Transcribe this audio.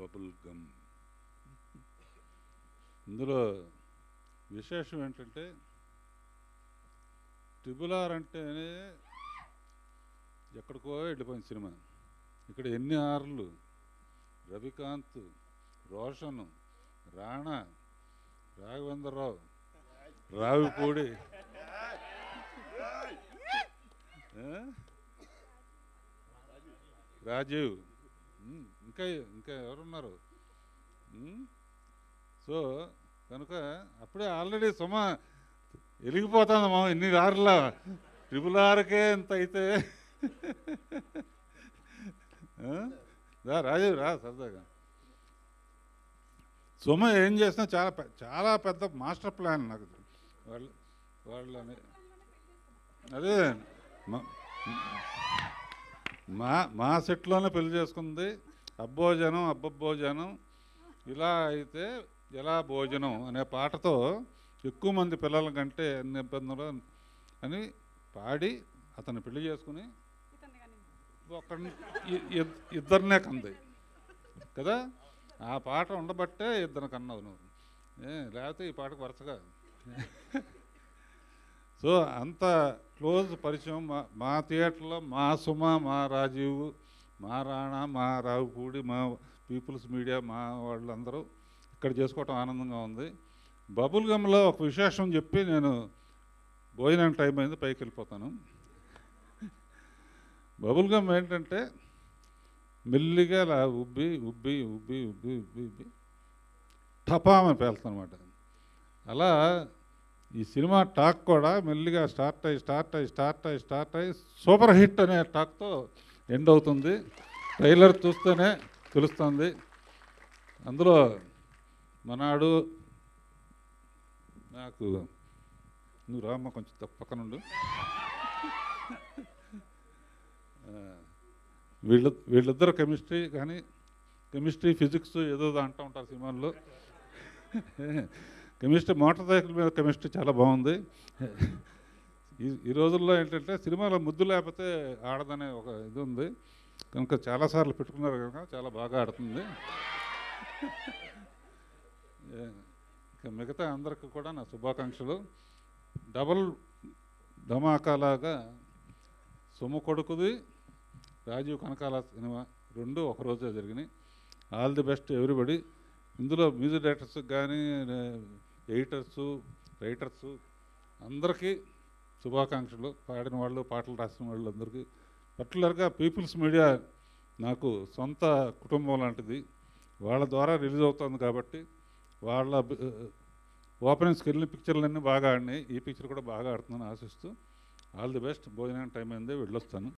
Bubble gum. ఇందులో విశేషం ఏంటంటే ట్రిబుల్ ఆర్ అంటేనే ఎక్కడికో వెళ్ళిపోయింది సినిమా. ఇక్కడ ఎన్ని ఆర్లు, రవికాంత్, రోషన్, రాణా, రాఘవేంద్రరావు, రావిపూడి, రాజీవ్, ఇంకా ఇంకా ఎవరున్నారు. సో కనుక అప్పుడే ఆల్రెడీ సుమ వెలిగిపోతుంది మా ఇన్ని ఆరులా. ట్రిబుల్ ఆర్కే ఎంత అయితే రాజీవ్ రా సరదాగా. సుమ ఏం చేసినా చాలా చాలా పెద్ద మాస్టర్ ప్లాన్ నాకు వాళ్ళని. అదే మా సెట్లోనే పెళ్లి చేసుకుంది. అబ్బోజనం అబ్బబ్బోజనం ఇలా అయితే ఎలా భోజనం అనే పాటతో ఎక్కువ మంది పిల్లల కంటే ఎన్ని ఇబ్బందులు అని పాడి అతను పెళ్లి చేసుకుని ఇద్దరినే కంది కదా. ఆ పాట ఉండబట్టే ఇద్దరు కన్నావు నువ్వు, లేకపోతే ఈ పాటకు వరుసగా. సో అంత క్లోజ్ పరిచయం మా థియేటర్లో. మా సుమ, మా రాజీవ్, మా రాణా, మా రావుపూడి, మా పీపుల్స్ మీడియా, మా వాళ్ళందరూ ఇక్కడ చేసుకోవటం ఆనందంగా ఉంది. బబుల్ గమ్లో ఒక విశేషం చెప్పి నేను భోజనం టైం అయింది పైకి వెళ్ళిపోతాను. బబుల్ గమ్ ఏంటంటే మెల్లిగా అలా ఉబ్బి ఉబ్బి ఉబ్బి ఉబ్బి ఉబ్బి ఉబ్బి టపామని పేలుతుంది అనమాట. అలా ఈ సినిమా టాక్ కూడా మెల్లిగా స్టార్ట్ అయ్యి సూపర్ హిట్ అనే టాక్తో ఎండ్ అవుతుంది. ట్రైలర్ చూస్తేనే తెలుస్తుంది. అందులో మనాడు నాకు నువ్వు రామ్మ కొంచెం పక్కనుండు. వీళ్ళిద్దరు కెమిస్ట్రీ కానీ కెమిస్ట్రీ ఫిజిక్స్ ఏదో అంటూ ఉంటారు సినిమాల్లో. కెమిస్ట్రీ మోటార్ సైకిల్ మీద కెమిస్ట్రీ చాలా బాగుంది. ఈ రోజుల్లో ఏంటంటే సినిమాలో ముద్దు లేకపోతే ఆడదనే ఒక ఇది ఉంది కనుక చాలాసార్లు పెట్టుకున్నారు కనుక చాలా బాగా ఆడుతుంది. మిగతా అందరికీ కూడా నా శుభాకాంక్షలు. డబుల్ ధమాకాలాగా సొమ్ము కొడుకుది, రాజీవ్ కనకాల సినిమా రెండు ఒకరోజే జరిగినాయి. All the best everybody. ఇందులో మ్యూజిక్ డైరెక్టర్స్ కానీ ఎడిటర్సు రైటర్సు అందరికీ శుభాకాంక్షలు. పాడిన వాళ్ళు, పాటలు రాసిన వాళ్ళు అందరికీ. పర్టికులర్గా పీపుల్స్ మీడియా నాకు సొంత కుటుంబం లాంటిది. వాళ్ళ ద్వారా రిలీజ్ అవుతుంది కాబట్టి వాళ్ళ ఓపెనింగ్స్కి వెళ్ళిన పిక్చర్లన్నీ బాగా ఆడినాయి. ఈ పిక్చర్ కూడా బాగా ఆడుతుందని ఆశిస్తూ ఆల్ ది బెస్ట్. భోజనం టైం అయింది, వెళ్ళొస్తాను.